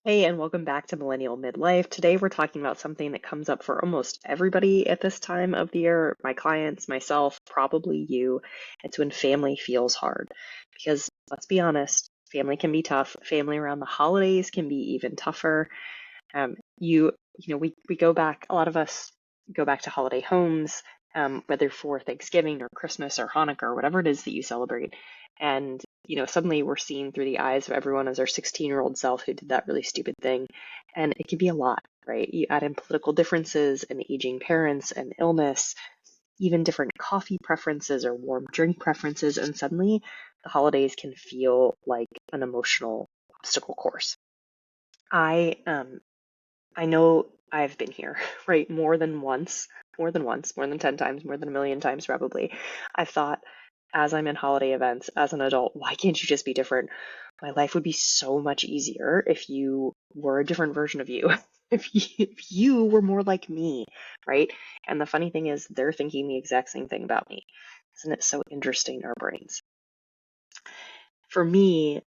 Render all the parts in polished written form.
Hey, and welcome back to Millennial Midlife. Today we're talking about something that comes up for almost everybody at this time of the year, my clients, myself, probably you. It's when family feels hard. Because let's be honest, family can be tough. Family around the holidays can be even tougher. We go back, a lot of us go back to holiday homes, whether for Thanksgiving or Christmas or Hanukkah or whatever it is that you celebrate. And, suddenly we're seeing through the eyes of everyone as our 16-year-old self who did that really stupid thing. And it can be a lot, right? You add in political differences and aging parents and illness, even different coffee preferences or warm drink preferences, and suddenly the holidays can feel like an emotional obstacle course. I know I've been here, right? More than 10 times, more than a million times probably. I've thought, as I'm in holiday events, as an adult, why can't you just be different? My life would be so much easier if you were a different version of you. If you were more like me, right? And the funny thing is, they're thinking the exact same thing about me. Isn't it so interesting, our brains? For me,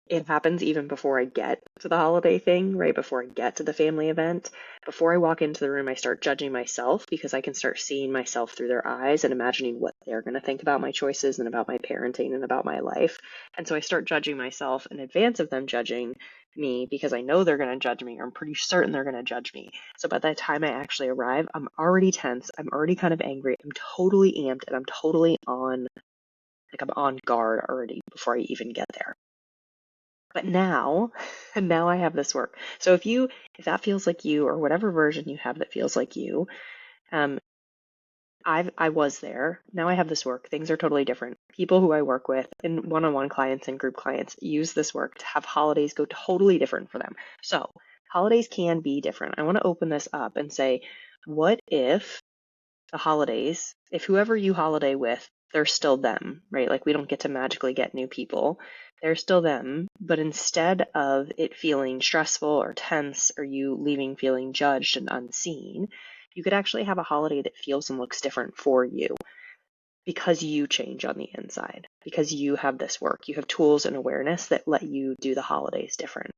it happens even before I get to the holiday thing, right? Before I get to the family event. Before I walk into the room, I start judging myself because I can start seeing myself through their eyes and imagining what they're going to think about my choices and about my parenting and about my life. And so I start judging myself in advance of them judging me because I know they're going to judge me, or I'm pretty certain they're going to judge me. So by the time I actually arrive, I'm already tense. I'm already kind of angry. I'm totally amped and I'm totally on, like I'm on guard already before I even get there. But now, and now I have this work. So if that feels like you, or whatever version you have that feels like you, um, I was there. Now I have this work. Things are totally different. People who I work with, and one-on-one clients and group clients, use this work to have holidays go totally different for them. So holidays can be different. I want to open this up and say, what if the holidays, if whoever you holiday with, they're still them, right? Like we don't get to magically get new people. They're still them, but instead of it feeling stressful or tense or you leaving feeling judged and unseen, you could actually have a holiday that feels and looks different for you because you change on the inside, because you have this work. You have tools and awareness that let you do the holidays different.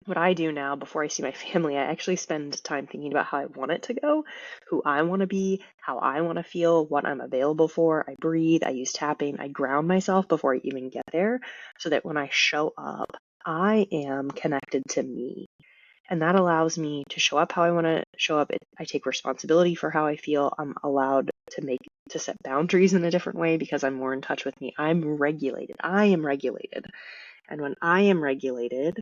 What I do now before I see my family, I actually spend time thinking about how I want it to go, who I want to be, how I want to feel, what I'm available for. I breathe, I use tapping, I ground myself before I even get there so that when I show up, I am connected to me. And that allows me to show up how I want to show up. I take responsibility for how I feel. I'm allowed to set boundaries in a different way because I'm more in touch with me. I'm regulated. I am regulated. And when I am regulated,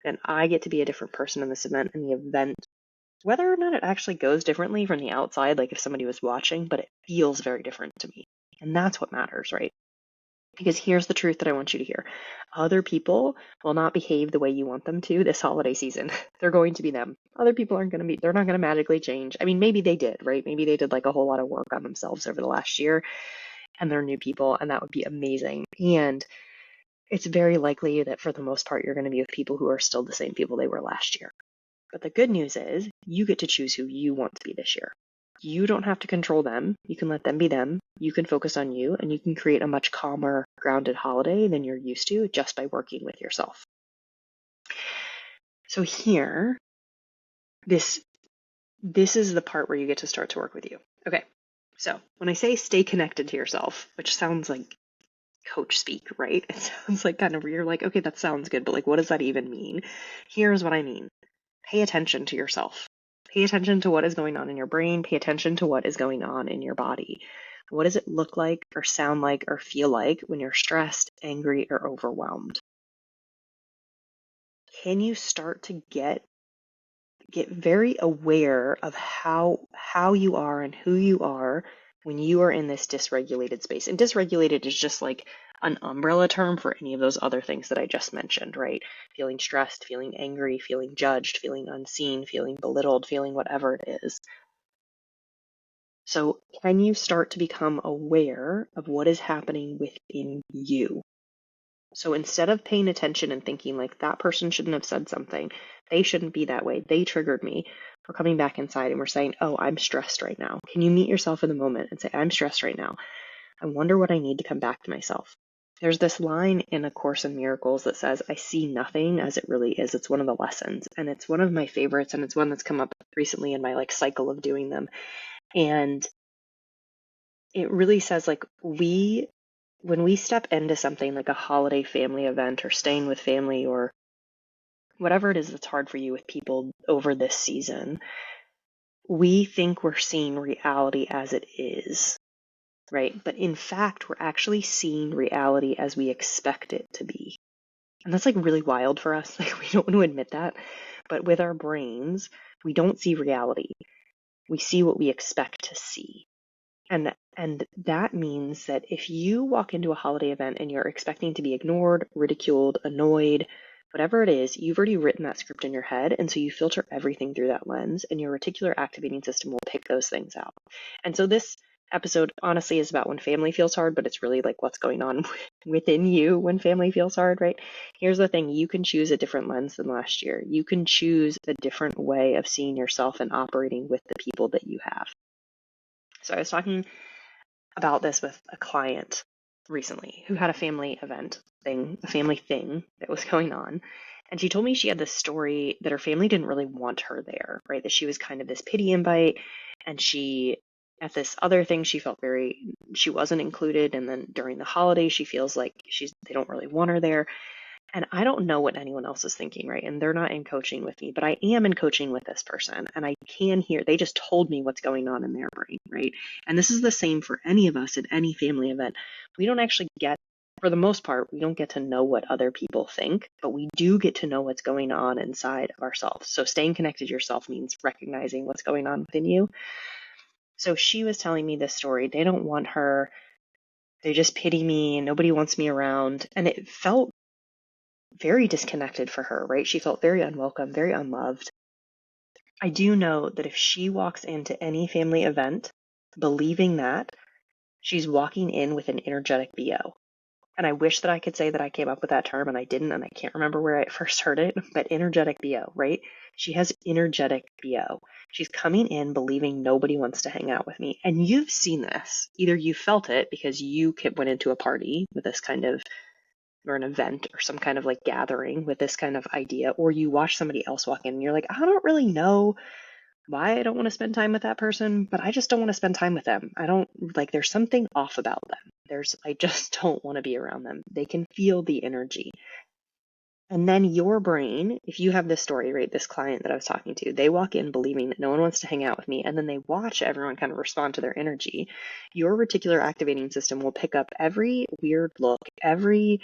and I get to be a different person in this event, and the event, whether or not it actually goes differently from the outside, like if somebody was watching, but it feels very different to me. And that's what matters, right? Because here's the truth that I want you to hear. Other people will not behave the way you want them to this holiday season. They're going to be them. Other people aren't going to be, they're not going to magically change. I mean, maybe they did, right? Maybe they did like a whole lot of work on themselves over the last year and they're new people, and that would be amazing. And it's very likely that for the most part, you're going to be with people who are still the same people they were last year. But the good news is you get to choose who you want to be this year. You don't have to control them. You can let them be them. You can focus on you, and you can create a much calmer, grounded holiday than you're used to just by working with yourself. So here, this is the part where you get to start to work with you. Okay. So when I say stay connected to yourself, which sounds like coach speak, right? It sounds like kind of, you're like, okay, that sounds good, but like, what does that even mean? Here's what I mean. Pay attention to yourself. Pay attention to what is going on in your brain. Pay attention to what is going on in your body. What does it look like or sound like or feel like when you're stressed, angry, or overwhelmed? Can you start to get very aware of how you are and who you are when you are in this dysregulated space? And dysregulated is just like an umbrella term for any of those other things that I just mentioned, right? Feeling stressed, feeling angry, feeling judged, feeling unseen, feeling belittled, feeling whatever it is. So can you start to become aware of what is happening within you? So instead of paying attention and thinking like that person shouldn't have said something, they shouldn't be that way, they triggered me, we're coming back inside and we're saying, oh, I'm stressed right now. Can you meet yourself in the moment and say, I'm stressed right now. I wonder what I need to come back to myself. There's this line in A Course in Miracles that says, I see nothing as it really is. It's one of the lessons. And it's one of my favorites. And it's one that's come up recently in my cycle of doing them. And it really says when we step into something like a holiday family event or staying with family or whatever it is that's hard for you with people over this season, we think we're seeing reality as it is, right? But in fact, we're actually seeing reality as we expect it to be. And that's really wild for us. We don't want to admit that. But with our brains, we don't see reality. We see what we expect to see. And that means that if you walk into a holiday event and you're expecting to be ignored, ridiculed, annoyed, whatever it is, you've already written that script in your head. And so you filter everything through that lens, and your reticular activating system will pick those things out. And so this episode honestly is about when family feels hard, but it's really what's going on within you when family feels hard, right? Here's the thing. You can choose a different lens than last year. You can choose a different way of seeing yourself and operating with the people that you have. So I was talking about this with a client recently who had a family thing that was going on. And she told me she had this story that her family didn't really want her there, right? That she was kind of this pity invite. And at this other thing, she wasn't included. And then during the holidays, she feels like they don't really want her there. And I don't know what anyone else is thinking, right? And they're not in coaching with me, but I am in coaching with this person. And I can hear, they just told me what's going on in their brain, right? And this is the same for any of us at any family event. We don't actually for the most part, we don't get to know what other people think, but we do get to know what's going on inside of ourselves. So staying connected to yourself means recognizing what's going on within you. So she was telling me this story. They don't want her. They just pity me. Nobody wants me around. And it felt very disconnected for her, right? She felt very unwelcome, very unloved. I do know that if she walks into any family event believing that, she's walking in with an energetic BO. And I wish that I could say that I came up with that term, and I didn't, and I can't remember where I first heard it, but energetic BO, right? She has energetic BO. She's coming in believing nobody wants to hang out with me. And you've seen this. Either you felt it because you went into a party with this kind of, or an event or some kind of gathering with this kind of idea, or you watch somebody else walk in and you're like, I don't really know why I don't want to spend time with that person, but I just don't want to spend time with them. There's something off about them. I just don't want to be around them. They can feel the energy. And then your brain, if you have this story, right, this client that I was talking to, they walk in believing that no one wants to hang out with me, and then they watch everyone kind of respond to their energy. Your reticular activating system will pick up every weird look, every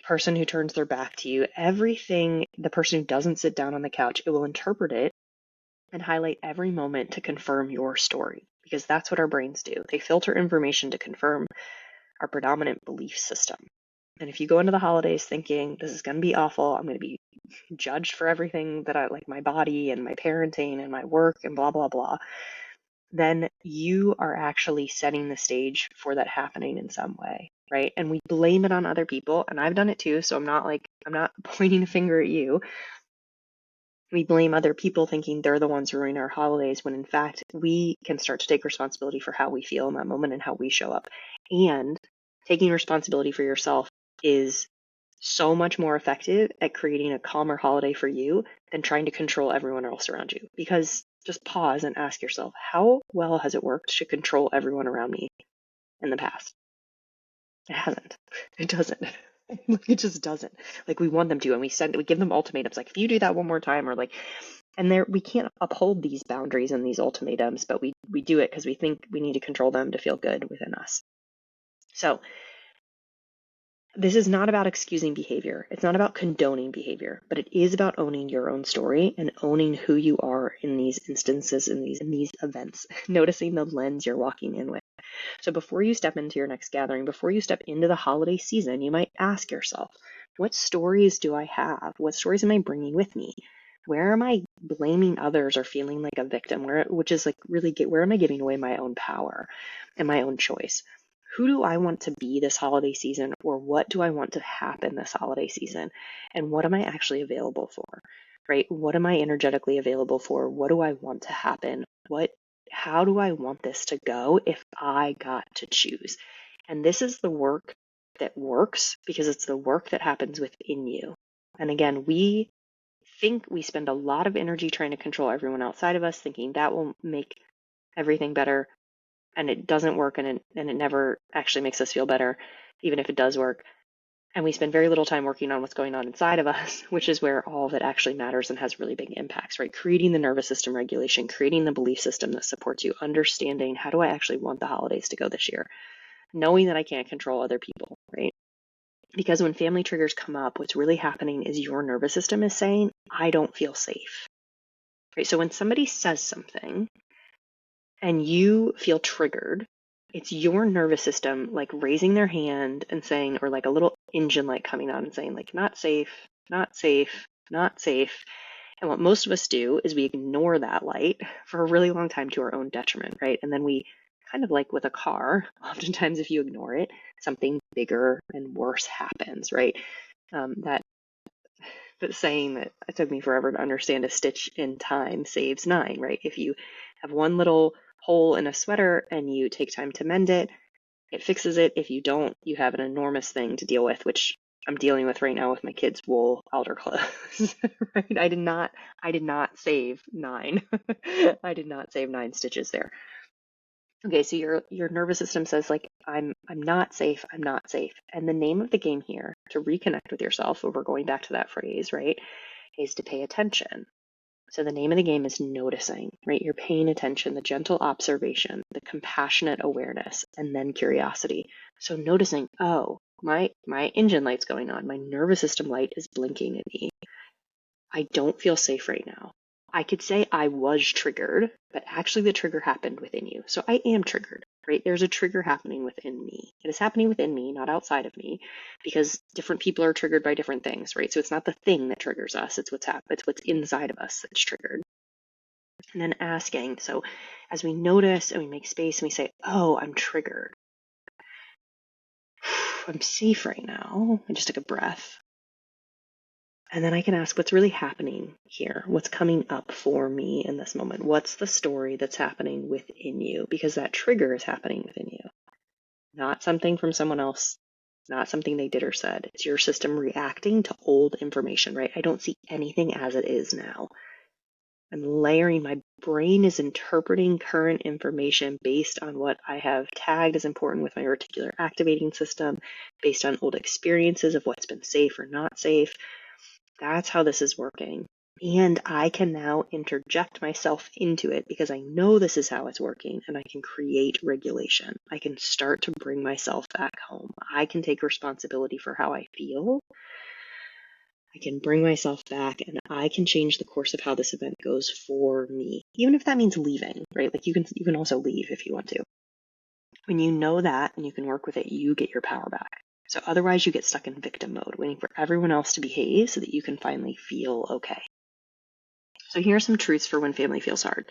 person who turns their back to you, everything, the person who doesn't sit down on the couch, it will interpret it and highlight every moment to confirm your story, because that's what our brains do. They filter information to confirm our predominant belief system. And if you go into the holidays thinking this is going to be awful, I'm going to be judged for everything that I my body and my parenting and my work and blah, blah, blah, then you are actually setting the stage for that happening in some way, right? And we blame it on other people, and I've done it too, so I'm not pointing a finger at you. We blame other people thinking they're the ones ruining our holidays, when in fact we can start to take responsibility for how we feel in that moment and how we show up. And taking responsibility for yourself is so much more effective at creating a calmer holiday for you than trying to control everyone else around you. Because just pause and ask yourself, how well has it worked to control everyone around me in the past? It hasn't. It doesn't. It just doesn't. We want them to, and we give them ultimatums. If you do that one more time, or and we can't uphold these boundaries and these ultimatums, but we do it because we think we need to control them to feel good within us. So this is not about excusing behavior. It's not about condoning behavior, but it is about owning your own story and owning who you are in these instances, in these events, noticing the lens you're walking in with. So before you step into your next gathering, before you step into the holiday season, you might ask yourself, what stories do I have? What stories am I bringing with me? Where am I blaming others or feeling like a victim? Where am I giving away my own power and my own choice? Who do I want to be this holiday season, or what do I want to happen this holiday season? And what am I actually available for, right? What am I energetically available for? What do I want to happen? How do I want this to go if I got to choose? And this is the work that works because it's the work that happens within you. And again, we think we spend a lot of energy trying to control everyone outside of us, thinking that will make everything better, and it doesn't work, and it never actually makes us feel better, even if it does work. And we spend very little time working on what's going on inside of us, which is where all of it actually matters and has really big impacts, right? Creating the nervous system regulation, creating the belief system that supports you, understanding how do I actually want the holidays to go this year, knowing that I can't control other people, right? Because when family triggers come up, what's really happening is your nervous system is saying, I don't feel safe, right? So when somebody says something and you feel triggered, it's your nervous system like raising their hand and saying, or like a little engine light coming on and saying like, not safe, not safe, not safe. And what most of us do is we ignore that light for a really long time to our own detriment, right? And then we kind of like with a car, oftentimes if you ignore it, something bigger and worse happens, right? That saying that it took me forever to understand, a stitch in time saves nine, right? If you have one little hole in a sweater and you take time to mend it, it fixes it. If you don't, you have an enormous thing to deal with, which I'm dealing with right now with my kids' wool outer clothes, right? I did not save nine. I did not save 9 stitches there. Okay, so your nervous system says like, I'm not safe, I'm not safe. And the name of the game here to reconnect with yourself, or we're going back to that phrase, right, is to pay attention. So the name of the game is noticing, right? You're paying attention, the gentle observation, the compassionate awareness, and then curiosity. So noticing, oh, my engine light's going on. My nervous system light is blinking at me. I don't feel safe right now. I could say I was triggered, but actually the trigger happened within you. So I am triggered, right? There's a trigger happening within me. It is happening within me, not outside of me, because different people are triggered by different things, right? So it's not the thing that triggers us, it's what's inside of us that's triggered. And then asking, so as we notice and we make space and we say, oh, I'm triggered. I'm safe right now. I just took a breath. And then I can ask, what's really happening here? What's coming up for me in this moment? What's the story that's happening within you? Because that trigger is happening within you. Not something from someone else, not something they did or said. It's your system reacting to old information, right? I don't see anything as it is now. I'm layering, my brain is interpreting current information based on what I have tagged as important with my reticular activating system, based on old experiences of what's been safe or not safe. That's how this is working. And I can now interject myself into it because I know this is how it's working, and I can create regulation. I can start to bring myself back home. I can take responsibility for how I feel. I can bring myself back, and I can change the course of how this event goes for me, even if that means leaving, right? Like you can also leave if you want to. When you know that and you can work with it, you get your power back. So otherwise you get stuck in victim mode, waiting for everyone else to behave so that you can finally feel okay. So here are some truths for when family feels hard.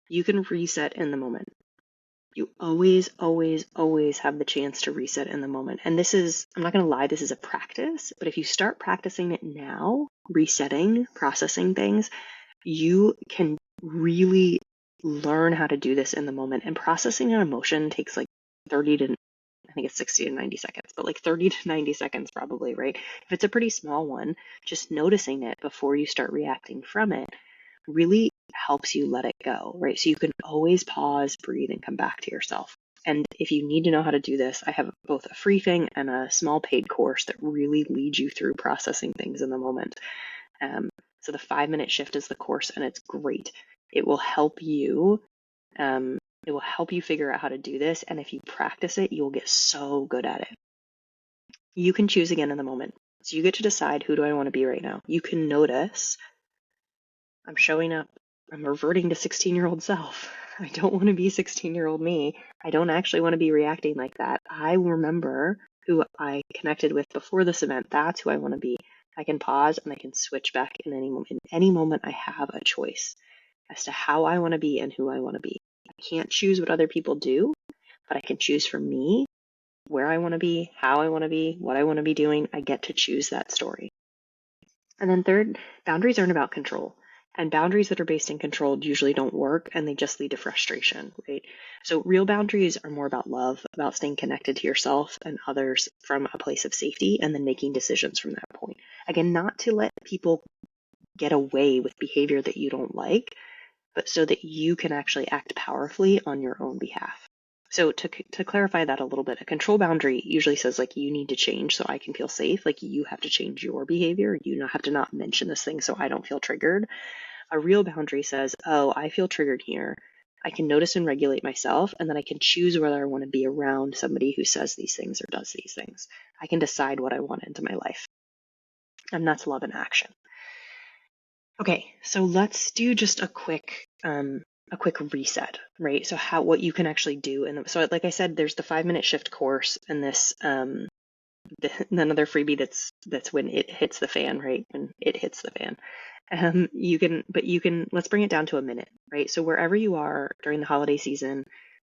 You can reset in the moment. You always, always, always have the chance to reset in the moment. And this is, I'm not going to lie, this is a practice, but if you start practicing it now, resetting, processing things, you can really learn how to do this in the moment. And processing an emotion takes like 60 to 90 seconds, but like 30 to 90 seconds probably, right? If it's a pretty small one, just noticing it before you start reacting from it really helps you let it go, right? So you can always pause, breathe, and come back to yourself. And if you need to know how to do this, I have both a free thing and a small paid course that really leads you through processing things in the moment. So the 5-minute shift is the course, and it's great. It will help you. It will help you figure out how to do this. And if you practice it, you'll get so good at it. You can choose again in the moment. So you get to decide, who do I want to be right now? You can notice, I'm showing up. I'm reverting to 16-year-old self. I don't want to be 16-year-old me. I don't actually want to be reacting like that. I remember who I connected with before this event. That's who I want to be. I can pause and I can switch back in any moment. In any moment, I have a choice as to how I want to be and who I want to be. I can't choose what other people do, but I can choose for me where I want to be, how I want to be, what I want to be doing. I get to choose that story. And then third, boundaries aren't about control. And boundaries that are based in control usually don't work, and they just lead to frustration, right? So real boundaries are more about love, about staying connected to yourself and others from a place of safety, and then making decisions from that point. Again, not to let people get away with behavior that you don't like, but so that you can actually act powerfully on your own behalf. So to clarify that a little bit, a control boundary usually says like, you need to change so I can feel safe. Like, you have to change your behavior. You have to not mention this thing so I don't feel triggered. A real boundary says, oh, I feel triggered here. I can notice and regulate myself, and then I can choose whether I want to be around somebody who says these things or does these things. I can decide what I want into my life. And that's love in action. Okay, so let's do just a quick reset, right? So what you can actually do, and so like I said, there's the 5-minute shift course, and this another freebie that's when it hits the fan, right? When it hits the fan. You can, let's bring it down to a minute, right? So wherever you are during the holiday season,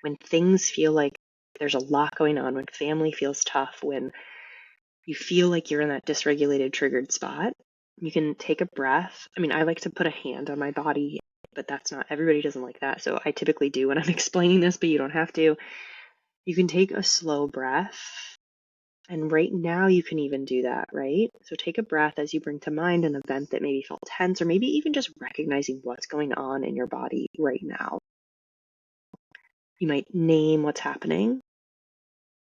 when things feel like there's a lot going on, when family feels tough, when you feel like you're in that dysregulated, triggered spot, you can take a breath. I mean, I like to put a hand on my body, but everybody doesn't like that. So I typically do when I'm explaining this, but you don't have to. You can take a slow breath. And right now you can even do that, right? So take a breath as you bring to mind an event that maybe felt tense, or maybe even just recognizing what's going on in your body right now. You might name what's happening,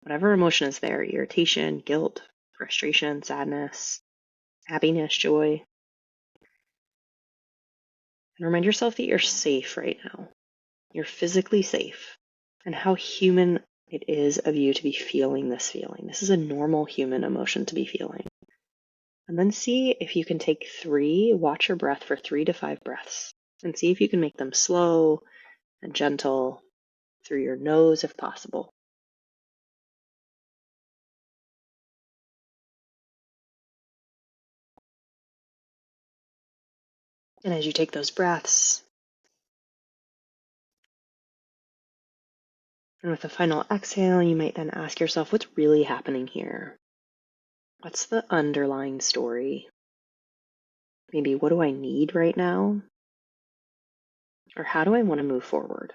whatever emotion is there: irritation, guilt, frustration, sadness, happiness, joy. And remind yourself that you're safe right now. You're physically safe, and how human it is of you to be feeling this feeling. This is a normal human emotion to be feeling. And then see if you can watch your breath for 3 to 5 breaths, and see if you can make them slow and gentle through your nose if possible. And as you take those breaths, and with a final exhale, you might then ask yourself, what's really happening here? What's the underlying story? Maybe, what do I need right now? Or how do I want to move forward?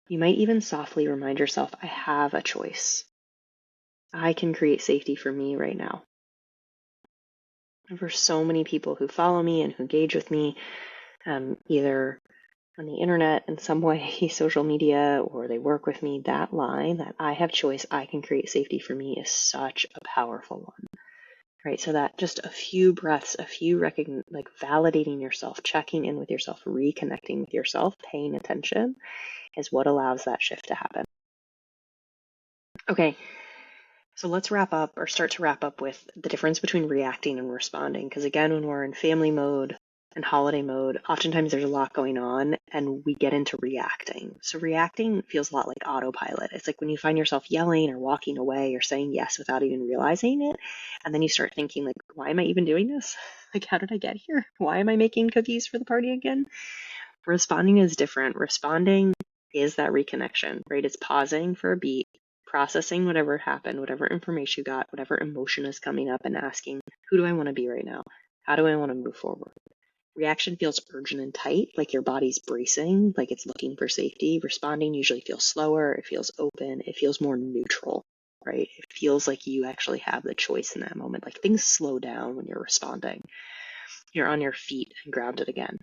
You might even softly remind yourself, I have a choice. I can create safety for me right now. And for so many people who follow me and who engage with me, either on the internet in some way, social media, or they work with me, that line, that I have choice, I can create safety for me, is such a powerful one, right? So that just a few breaths, like validating yourself, checking in with yourself, reconnecting with yourself, paying attention, is what allows that shift to happen. Okay, so let's start to wrap up with the difference between reacting and responding. Because again, when we're in family mode and holiday mode, oftentimes there's a lot going on and we get into reacting. So reacting feels a lot like autopilot. It's like when you find yourself yelling or walking away or saying yes without even realizing it. And then you start thinking like, why am I even doing this? Like, how did I get here? Why am I making cookies for the party again? Responding is different. Responding is that reconnection, right? It's pausing for a beat, processing whatever happened, whatever information you got, whatever emotion is coming up, and asking, who do I want to be right now? How do I want to move forward? Reaction feels urgent and tight, like your body's bracing, like it's looking for safety. Responding usually feels slower, it feels open, it feels more neutral, right? It feels like you actually have the choice in that moment. Like things slow down when you're responding. You're on your feet and grounded again.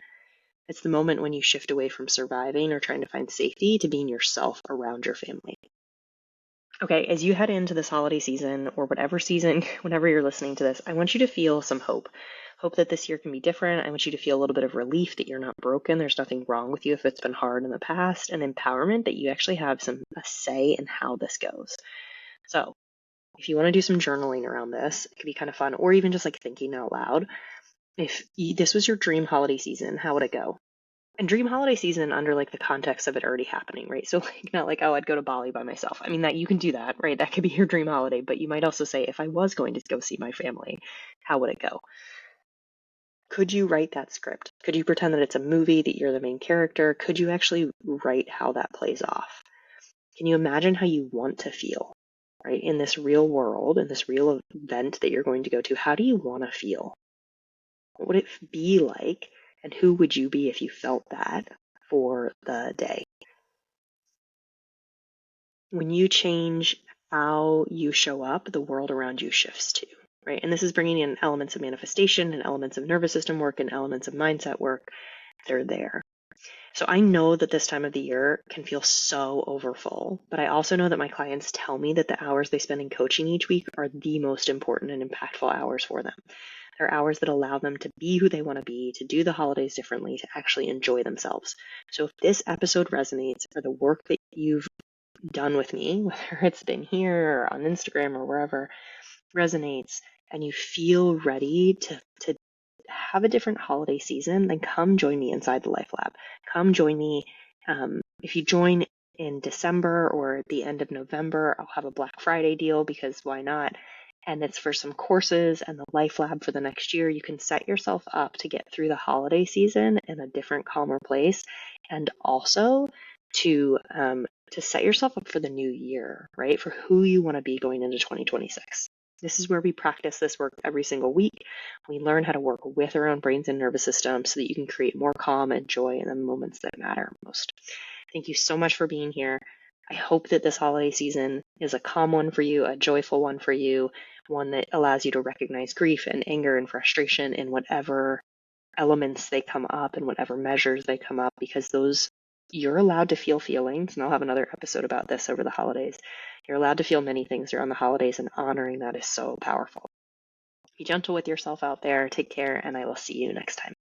It's the moment when you shift away from surviving or trying to find safety to being yourself around your family. Okay, as you head into this holiday season, or whatever season, whenever you're listening to this, I want you to feel some hope. Hope that this year can be different. I want you to feel a little bit of relief that you're not broken. There's nothing wrong with you if it's been hard in the past, and empowerment that you actually have a say in how this goes. So if you want to do some journaling around this, it could be kind of fun, or even just like thinking out loud. If this was your dream holiday season, how would it go? And dream holiday season under like the context of it already happening, right? So like not like, oh, I'd go to Bali by myself. I mean, that you can do that, right? That could be your dream holiday, but you might also say, if I was going to go see my family, how would it go? Could you write that script? Could you pretend that it's a movie, that you're the main character? Could you actually write how that plays off? Can you imagine how you want to feel, right? In this real world, in this real event that you're going to go to, how do you want to feel? What would it be like? And who would you be if you felt that for the day? When you change how you show up, the world around you shifts too, right? And this is bringing in elements of manifestation and elements of nervous system work and elements of mindset work. They're there. So I know that this time of the year can feel so overfull, but I also know that my clients tell me that the hours they spend in coaching each week are the most important and impactful hours for them. They're hours that allow them to be who they want to be, to do the holidays differently, to actually enjoy themselves. So if this episode resonates, or the work that you've done with me, whether it's been here or on Instagram or wherever, resonates, and you feel ready to have a different holiday season, then come join me inside the Life Lab. Come join me. If you join in December or at the end of November, I'll have a Black Friday deal, because why not? And it's for some courses and the Life Lab for the next year. You can set yourself up to get through the holiday season in a different, calmer place, and also to set yourself up for the new year, right? For who you want to be going into 2026. This is where we practice this work every single week. We learn how to work with our own brains and nervous system so that you can create more calm and joy in the moments that matter most. Thank you so much for being here. I hope that this holiday season is a calm one for you, a joyful one for you, one that allows you to recognize grief and anger and frustration in whatever elements they come up and whatever measures they come up, because those, you're allowed to feel feelings, and I'll have another episode about this over the holidays. You're allowed to feel many things around the holidays, and honoring that is so powerful. Be gentle with yourself out there. Take care, and I will see you next time.